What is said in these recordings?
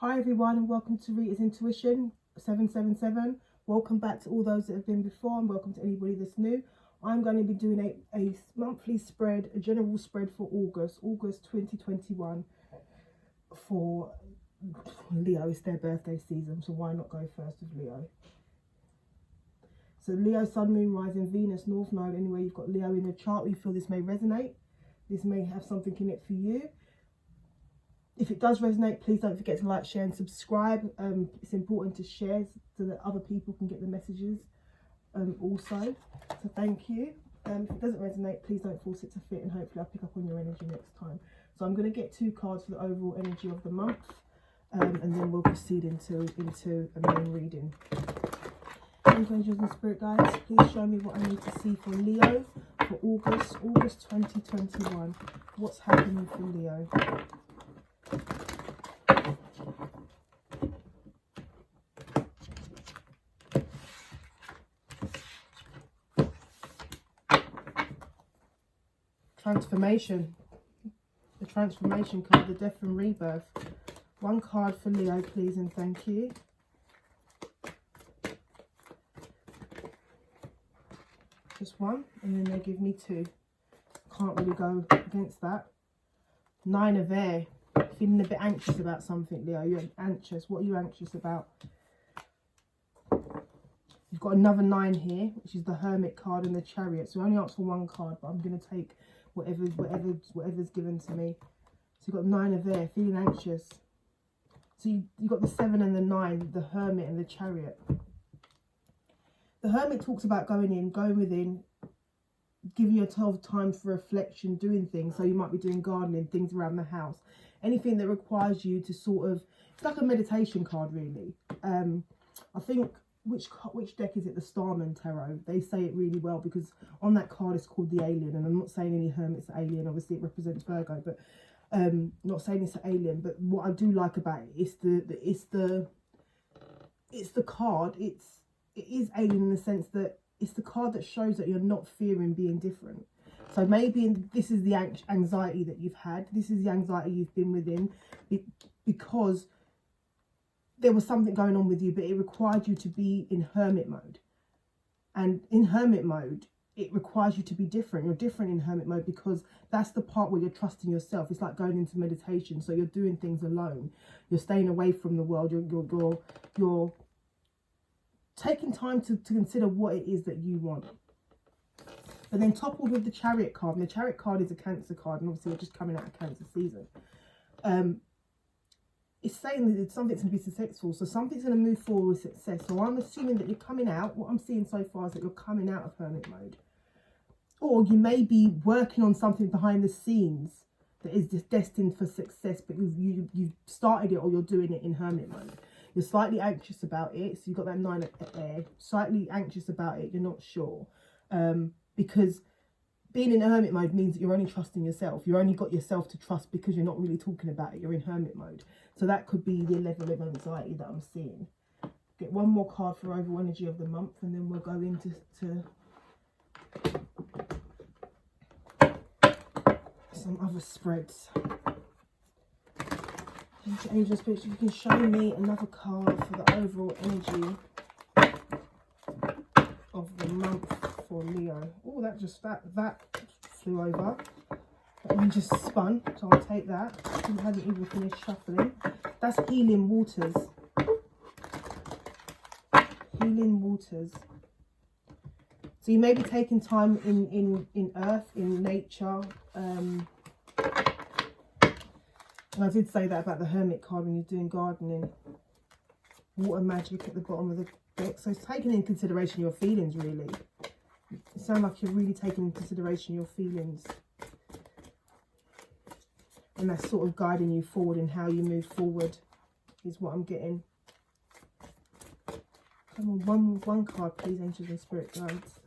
Hi everyone and welcome to Rita's Intuition 777. Welcome back to all those that have been before and welcome to anybody that's new. I'm going to be doing a monthly spread, a general spread for August 2021 for Leo. It's their birthday season, so why not go first with Leo? So Leo, Sun, Moon, Rising, Venus, North Node, anywhere you've got Leo in the chart, you feel this may resonate. This may have something in it for you. If it does resonate, please don't forget to like, share and subscribe. It's important to share so that other people can get the messages also. So thank you. If it doesn't resonate, please don't force it to fit, and hopefully I'll pick up on your energy next time. So I'm going to get 2 cards for the overall energy of the month, and then we'll proceed into a main reading. Angels and spirit guides, please show me what I need to see for Leo for August 2021. What's happening for Leo? Transformation. The transformation card, the death and rebirth. 1 card for Leo, please, and thank you. Just 1, and then they give me 2. Can't really go against that. 9 of air. Feeling a bit anxious about something, Leo. You're anxious. What are you anxious about? You've got another 9 here, which is the Hermit card and the Chariot. So I only asked for 1 card, but I'm going to take whatever's given to me. So you've got 9 of air, feeling anxious. So you've got the 7 and the 9, the Hermit and the Chariot. The Hermit talks about going within, giving yourself time for reflection, doing things. So you might be doing gardening, things around the house. Anything that requires you to sort of, it's like a meditation card really. I think, which deck is it? The Starman Tarot. They say it really well because on that card it's called the Alien, and I'm not saying any Hermit's an alien, obviously it represents Virgo, but not saying it's an alien. But what I do like about it is it's the card. It is alien in the sense that it's the card that shows that you're not fearing being different. So maybe this is the anxiety that you've had. This is the anxiety you've been within because there was something going on with you, but it required you to be in hermit mode. And in hermit mode, it requires you to be different. You're different in hermit mode because that's the part where you're trusting yourself. It's like going into meditation. So you're doing things alone. You're staying away from the world. You're taking time to consider what it is that you want. But then toppled with the Chariot card, and the Chariot card is a Cancer card, and obviously we're just coming out of Cancer season. It's saying that something's going to be successful, so something's going to move forward with success. So I'm assuming that you're coming out. What I'm seeing so far is that you're coming out of hermit mode, or you may be working on something behind the scenes that is just destined for success, but you've started it, or you're doing it in hermit mode. You're slightly anxious about it, so you've got that 9 of air. Slightly anxious about it, you're not sure, because being in hermit mode means that you're only trusting yourself. You've only got yourself to trust because you're not really talking about it. You're in hermit mode. So that could be the level of anxiety that I'm seeing. Get 1 more card for overall energy of the month, and then we'll go into some other spreads. Angel Spirits, you can show me another card for the overall energy of the month for Leo. Oh, that flew over. That one just spun, so I'll take that. I hadn't even finished shuffling. That's Healing Waters. Healing Waters. So you may be taking time in earth, in nature. And I did say that about the Hermit card when you're doing gardening. Water magic at the bottom of the deck. So it's taking into consideration your feelings, really. It sounds like you're really taking into consideration your feelings. And that's sort of guiding you forward in how you move forward, is what I'm getting. Come on, one card, please, Angels and Spirit Guides.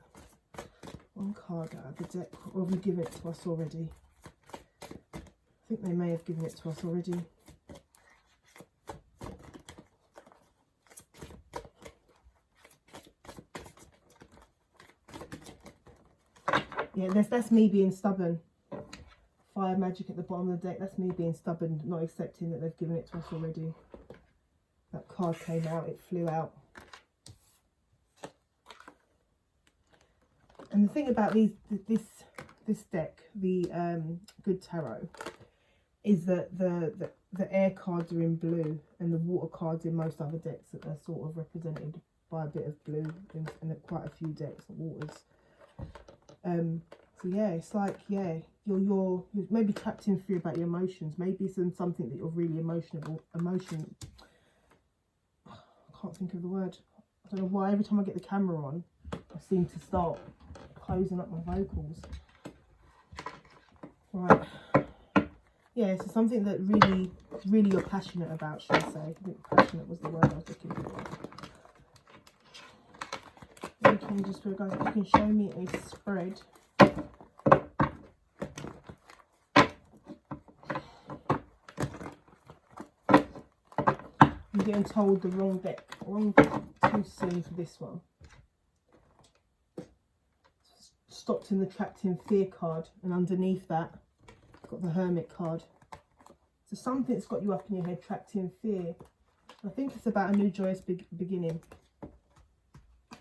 1 card out of the deck. Or have you given it to us already? I think they may have given it to us already. Yeah, that's me being stubborn. Fire magic at the bottom of the deck. That's me being stubborn, not accepting that they've given it to us already. That card came out, it flew out. And the thing about this deck, the Good Tarot, is that the air cards are in blue and the water cards in most other decks that are sort of represented by a bit of blue in quite a few decks, the waters. So yeah, it's like, yeah, you're maybe trapped in fear about your emotions. Maybe it's something that you're really I can't think of the word. I don't know why every time I get the camera on, I seem to start closing up my vocals. Right. Yeah, so something that really you're passionate about, should I say. I think passionate was the word I was looking for. You can just go, guys, you can show me a spread. I'm getting told the wrong deck too soon for this one. Stopped in the Trapped in Fear card, and underneath that got the Hermit card. So something's got you up in your head, trapped in fear. I think it's about a new joyous beginning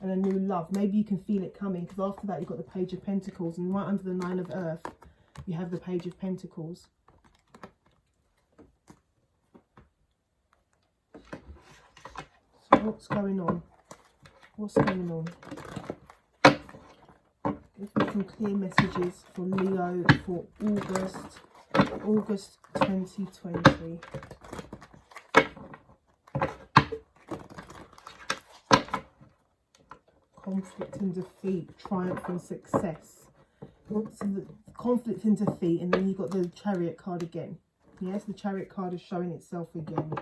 and a new love. Maybe you can feel it coming, because after that you've got the Page of Pentacles, and right under the Nine of Earth you have the Page of Pentacles. So what's going on? What's going on? Give me some clear messages for Leo for August 2020. Conflict and defeat, triumph and success. So the conflict and defeat, and then you've got the Chariot card again. Yes, the Chariot card is showing itself again.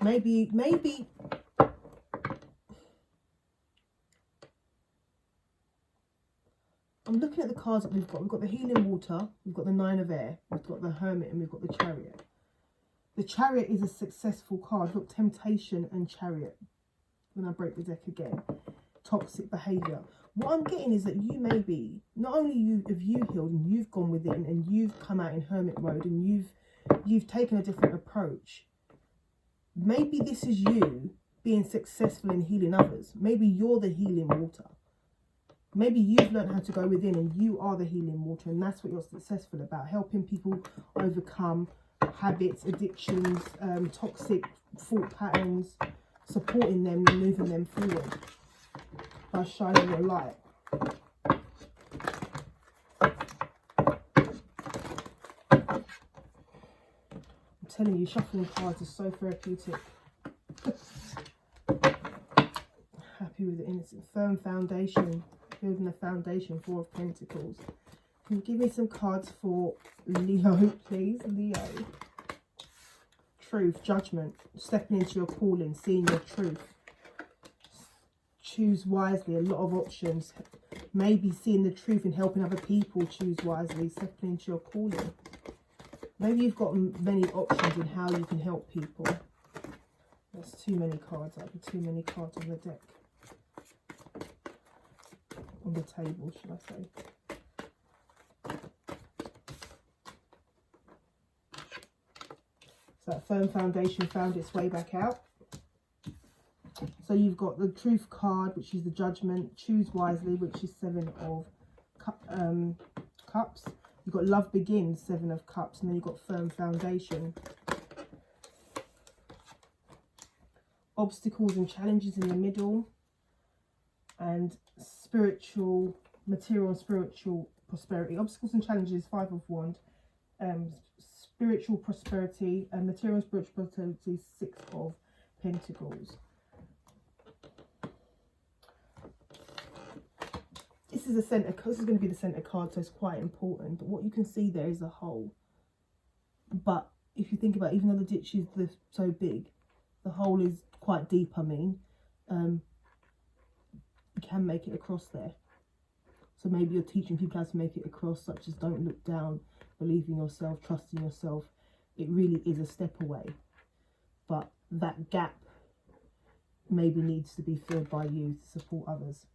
Maybe I'm looking at the cards that we've got. We've got the Healing Water, we've got the Nine of Air, we've got the Hermit, and we've got the Chariot. The Chariot is a successful card. Look, Temptation and Chariot. When I break the deck again, toxic behaviour. What I'm getting is that you may be, not only have you healed and you've gone within and you've come out in hermit mode and you've taken a different approach. Maybe this is you being successful in healing others. Maybe you're the healing water. Maybe you've learned how to go within and you are the healing water, and that's what you're successful about, helping people overcome habits, addictions, toxic thought patterns, supporting them and moving them forward by shining your light. I'm telling you, shuffling cards is so therapeutic. Happy with the innocent. Firm foundation. Building a foundation. Four of Pentacles. Can you give me some cards for Leo, please? Leo. Truth, judgment, stepping into your calling, seeing your truth. Choose wisely, a lot of options. Maybe seeing the truth and helping other people. Choose wisely, stepping into your calling. Maybe you've got many options in how you can help people. There's too many cards. That'd be too many cards on the deck. On the table, should I say. So that firm foundation found its way back out. So you've got the Truth card, which is the Judgment. Choose wisely, which is Seven of Cups. You've got Love Begins, Seven of Cups. And then you've got Firm Foundation. Obstacles and challenges in the middle. And spiritual, material and spiritual prosperity. Obstacles and challenges, Five of Wands. Spiritual prosperity and material and spiritual prosperity, Six of Pentacles. This is a center. This is going to be the center card, so it's quite important. But what you can see there is a hole. But if you think about it, even though the ditch is so big, the hole is quite deep. I mean, you can make it across there. So maybe you're teaching people how to make it across, such as don't look down, believe in yourself, trust in yourself. It really is a step away. But that gap maybe needs to be filled by you to support others.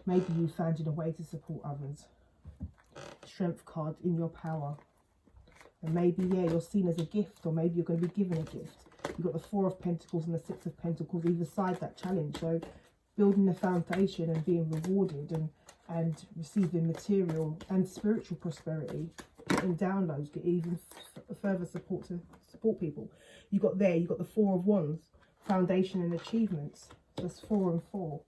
Maybe you found a way to support others. Strength card, in your power. And maybe, yeah, you're seen as a gift, or maybe you're going to be given a gift. You've got the Four of Pentacles and the Six of Pentacles either side that challenge. So building the foundation and being rewarded and receiving material and spiritual prosperity, getting downloads, get even further support to support people. You've got the Four of Wands, foundation and achievements. So that's 4 and 4.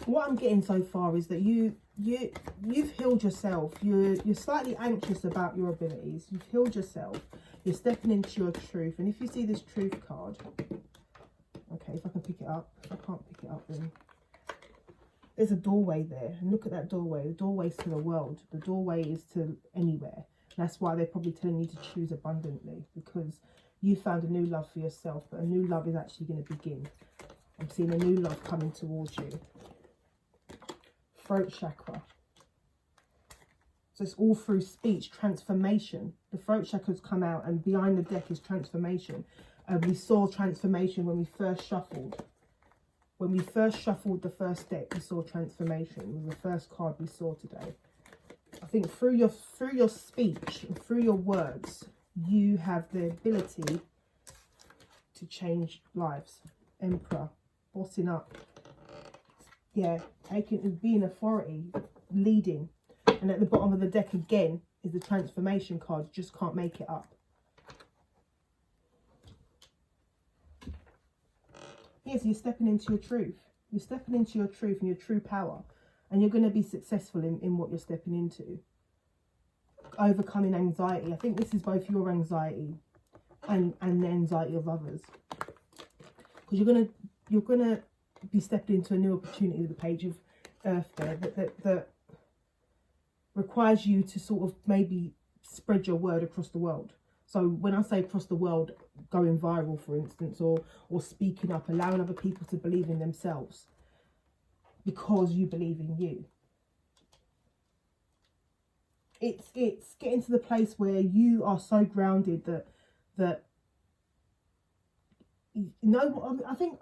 What I'm getting so far is that you've healed yourself. You're slightly anxious about your abilities. You've healed yourself. You're stepping into your truth. And if you see this truth card, okay, if I can pick it up. If I can't pick it up, then there's a doorway there. And look at that doorway. The doorway is to the world. The doorway is to anywhere. That's why they're probably telling you to choose abundantly, because you found a new love for yourself, but a new love is actually going to begin. I'm seeing a new love coming towards you. Throat chakra. So it's all through speech, transformation. The throat chakra's come out, and behind the deck is transformation. We saw transformation when we first shuffled. When we first shuffled the first deck, we saw transformation. It was the first card we saw today. I think through your speech and through your words, you have the ability to change lives. Emperor, bossing up. Yeah, being authority, leading. And at the bottom of the deck again is the transformation card. You just can't make it up. Yes, you're stepping into your truth. You're stepping into your truth and your true power. And you're going to be successful in what you're stepping into. Overcoming anxiety. I think this is both your anxiety and the anxiety of others. Because you're gonna be stepping into a new opportunity with the Page of Earth there that requires you to sort of maybe spread your word across the world. So when I say across the world, going viral, for instance, or speaking up, allowing other people to believe in themselves because you believe in you. It's getting to the place where you are so grounded that no, I think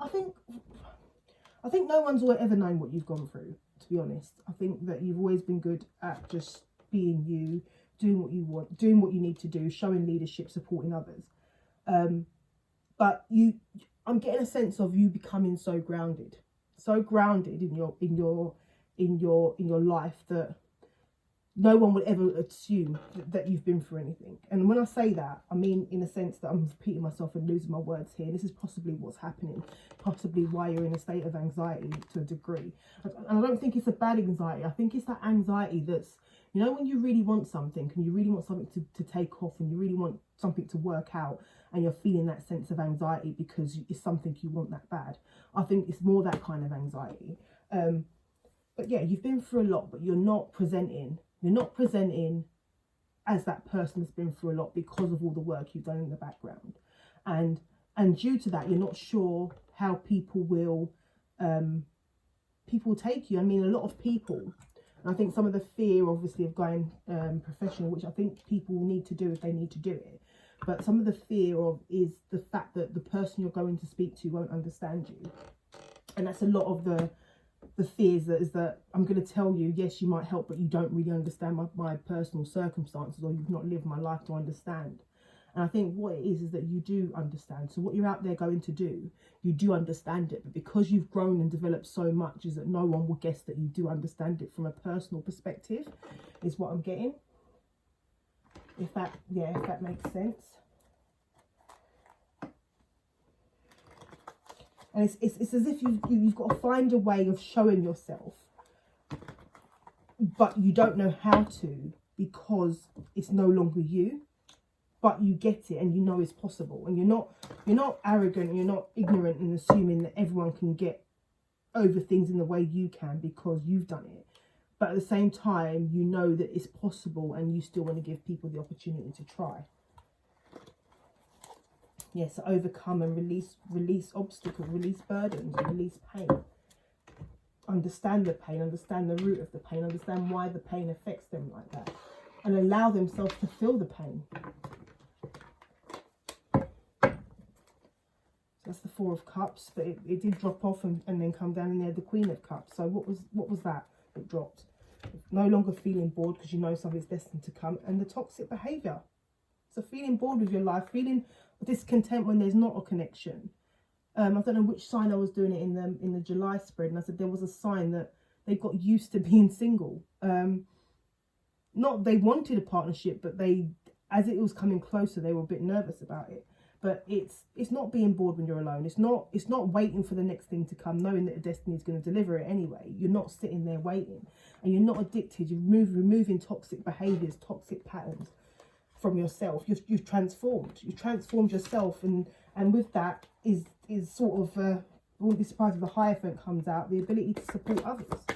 no one's ever known what you've gone through, to be honest. I think that you've always been good at just being you, doing what you want, doing what you need to do, showing leadership, supporting others. But I'm getting a sense of you becoming so grounded in your life that no one would ever assume that you've been through anything. And when I say that, I mean in a sense that I'm repeating myself and losing my words here. This is possibly what's happening, possibly why you're in a state of anxiety to a degree. And I don't think it's a bad anxiety. I think it's that anxiety that's, you know, when you really want something and you really want something to take off and you really want something to work out and you're feeling that sense of anxiety because it's something you want that bad. I think it's more that kind of anxiety. But yeah, you've been through a lot, but you're not presenting as that person that's been through a lot because of all the work you've done in the background. And due to that, you're not sure how people will take you. I mean, a lot of people, and I think some of the fear, obviously, of going professional, which I think people need to do if they need to do it. But some of the fear is the fact that the person you're going to speak to won't understand you. And that's a lot of the fears, that is that I'm going to tell you, yes, you might help, but you don't really understand my personal circumstances, or you've not lived my life to understand. And I think what it is that you do understand. So what you're out there going to do, you do understand it. But because you've grown and developed so much, is that no one will guess that you do understand it from a personal perspective, is what I'm getting. If that makes sense. And it's as if you've got to find a way of showing yourself, but you don't know how to because it's no longer you. But you get it and you know it's possible, and you're not arrogant and you're not ignorant and assuming that everyone can get over things in the way you can because you've done it. But at the same time, you know that it's possible and you still want to give people the opportunity to try. Yes, overcome and release obstacles, release burdens, release pain. Understand the pain, understand the root of the pain, understand why the pain affects them like that, and allow themselves to feel the pain. So that's the Four of Cups, but it did drop off and then come down, and they had the Queen of Cups. So what was that? It dropped. No longer feeling bored because you know something's destined to come, and the toxic behaviour. So feeling bored with your life, feeling discontent when there's not a connection. I don't know which sign I was doing it in the July spread, and I said there was a sign that they got used to being single. Not they wanted a partnership, but they, as it was coming closer, they were a bit nervous about it. But it's not being bored when you're alone. It's not waiting for the next thing to come, knowing that the destiny is going to deliver it anyway. You're not sitting there waiting, and you're not addicted. You're removing toxic behaviours, toxic patterns from yourself. You've transformed. You've transformed yourself, and with that is sort of I wouldn't be surprised if the Hierophant comes out, the ability to support others.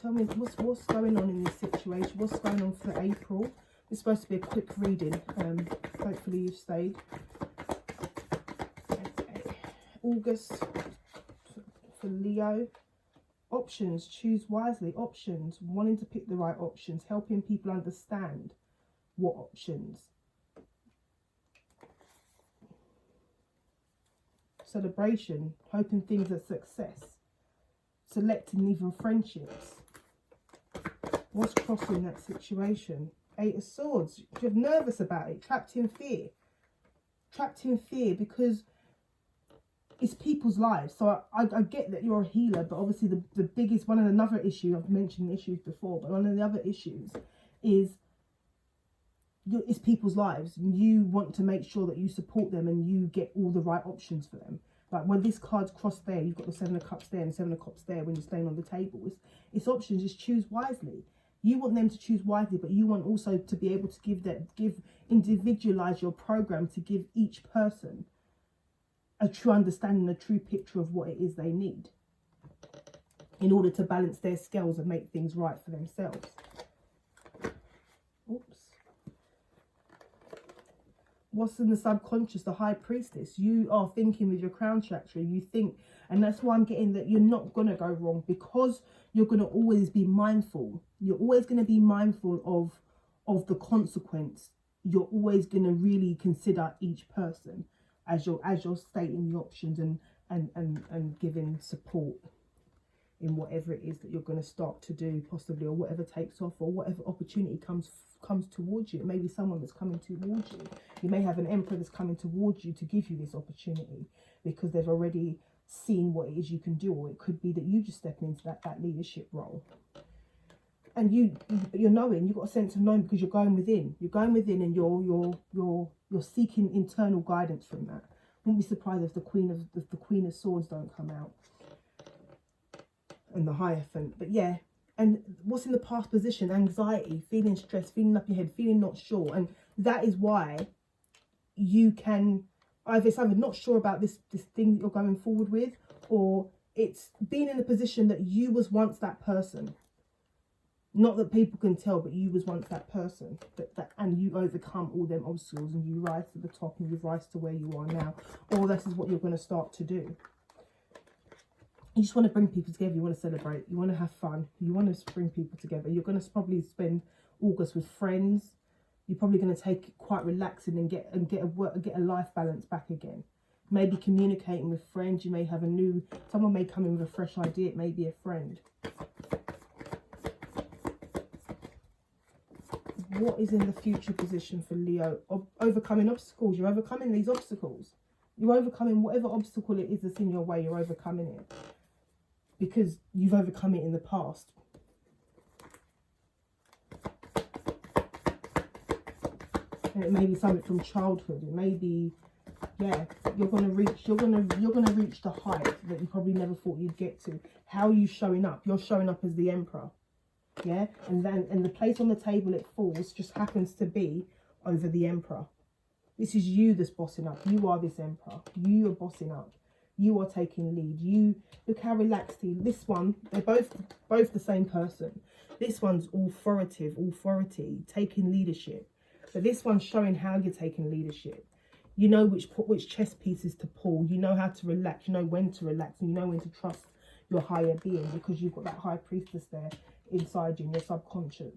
Tell me what's going on in this situation. What's going on for April? It's supposed to be a quick reading. Hopefully you've stayed. August for Leo. Options, choose wisely. Options, wanting to pick the right options, helping people understand what options. Celebration, hoping things are success. Selecting even friendships. What's crossing that situation? Eight of Swords. You're nervous about it. Trapped in fear. Trapped in fear because it's people's lives. So I get that you're a healer, but obviously the biggest one, and another issue, I've mentioned issues before, but one of the other issues is it's people's lives. You want to make sure that you support them and you get all the right options for them. Like when this card's crossed there, you've got the Seven of Cups there and the Seven of Cups there when you're staying on the table. It's options, just choose wisely. You want them to choose wisely, but you want also to be able to individualize your program to give each person a true understanding, a true picture of what it is they need in order to balance their scales and make things right for themselves. Oops. What's in the subconscious? The High Priestess. You are thinking with your crown chakra. You think, and that's why I'm getting that you're not going to go wrong, because you're going to always be mindful. You're always going to be mindful of the consequence. You're always going to really consider each person as you're stating the options and giving support in whatever it is that you're going to start to do, possibly, or whatever takes off, or whatever opportunity comes towards you. It may be someone that's coming towards you. You may have an emperor that's coming towards you to give you this opportunity because they've already seen what it is you can do, or it could be that you just step into that leadership role. And you're knowing, you've got a sense of knowing because you're going within. You're going within, and you're seeking internal guidance from that. Wouldn't be surprised if the Queen of Swords don't come out, and the Hierophant. But yeah, and what's in the past position? Anxiety, feeling stressed, feeling up your head, feeling not sure. And that is why you can it's either not sure about this thing that you're going forward with, or it's being in a position that you was once that person. Not that people can tell, but you was once that person, and you overcome all them obstacles and you rise to the top and you rise to where you are now. Or this is what you're going to start to do. You just want to bring people together. You want to celebrate. You want to have fun. You want to bring people together. You're going to probably spend August with friends. You're probably going to take it quite relaxing and get a life balance back again. Maybe communicating with friends. You may have someone may come in with a fresh idea. It may be a friend. What is in the future position for Leo? Overcoming obstacles. You're overcoming these obstacles. You're overcoming whatever obstacle it is that's in your way. You're overcoming it because you've overcome it in the past. And it may be something from childhood. It may be, yeah, you're gonna reach the height that you probably never thought you'd get to. How are you showing up? You're showing up as the Emperor. Yeah, and the place on the table it falls just happens to be over the Emperor. This is you that's bossing up. You are this Emperor. You are bossing up. You are taking lead. Look how relaxed he. This one, they're both the same person. This one's authority, taking leadership. But this one's showing how you're taking leadership. You know which chess pieces to pull. You know how to relax. You know when to relax, and you know when to trust your higher being, because you've got that High Priestess there inside you in your subconscious.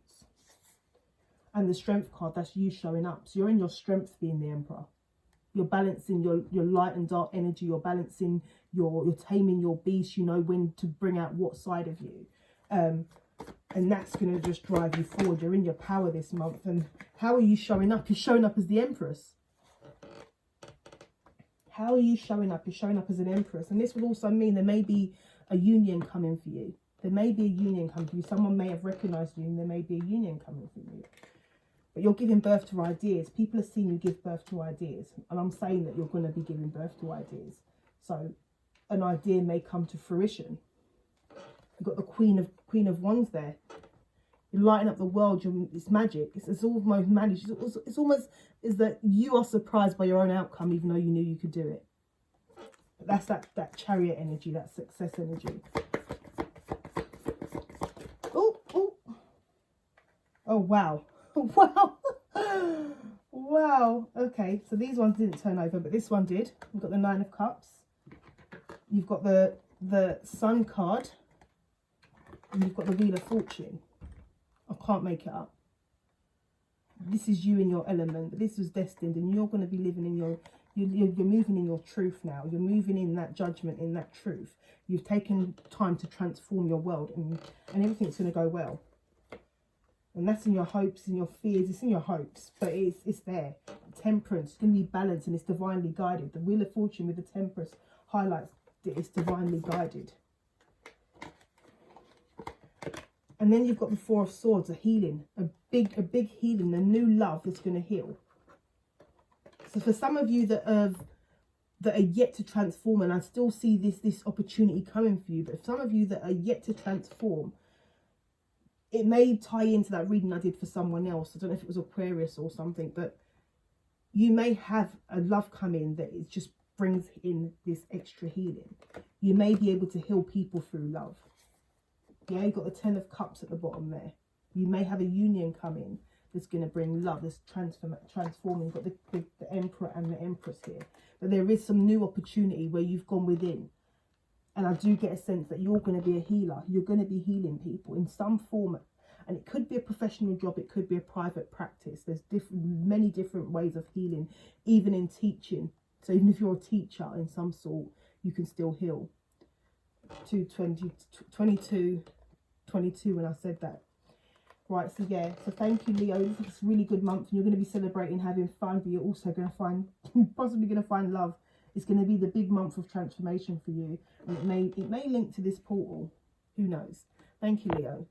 And the Strength card, that's you showing up. So you're in your strength being the Emperor. You're balancing your light and dark energy. You're balancing you're taming your beast. You know when to bring out what side of you. And that's going to just drive you forward. You're in your power this month. And how are you showing up? You're showing up as the Empress. How are you showing up? You're showing up as an Empress. And this would also mean there may be a union coming for you. There may be a union coming for you. Someone may have recognised you and there may be a union coming for you. But you're giving birth to ideas. People are seeing you give birth to ideas. And I'm saying that you're going to be giving birth to ideas. So an idea may come to fruition. You've got the Queen of Wands there. You're lighting up the world. It's magic. It's almost magic. It's almost is that you are surprised by your own outcome, even though you knew you could do it. But that's that Chariot energy, that success energy. Oh wow, wow, wow. Okay, so these ones didn't turn over, but this one did. We've got the Nine of Cups. You've got the Sun card. And you've got the Wheel of Fortune. I can't make it up. This is you in your element, but this was destined, and you're going to be living in you're moving in your truth now. You're moving in that judgment, in that truth. You've taken time to transform your world, and everything's going to go well. And that's in your hopes, in your fears. It's in your hopes, but it's there. Temperance, it's going to be balanced, and it's divinely guided. The Wheel of Fortune with the Temperance highlights that it's divinely guided. And then you've got the Four of Swords, a healing, a big healing, a new love that's going to heal. So for some of you that are yet to transform, and I still see this opportunity coming for you, but for some of you that are yet to transform, it may tie into that reading I did for someone else. I don't know if it was Aquarius or something, but you may have a love come in that it just brings in this extra healing. You may be able to heal people through love. Yeah, you've got the Ten of Cups at the bottom there. You may have a union come in that's going to bring love, that's transforming. You've got the Emperor and the Empress here. But there is some new opportunity where you've gone within. And I do get a sense that you're going to be a healer. You're going to be healing people in some form. And it could be a professional job. It could be a private practice. There's many different ways of healing, even in teaching. So even if you're a teacher in some sort, you can still heal. 22 when I said that. Right, so yeah, so thank you, Leo. This is a really good month, and you're going to be celebrating, having fun, but you're also going to find, possibly going to find love. It's going to be the big month of transformation for you, and it may link to this portal. Who knows? Thank you, Leo.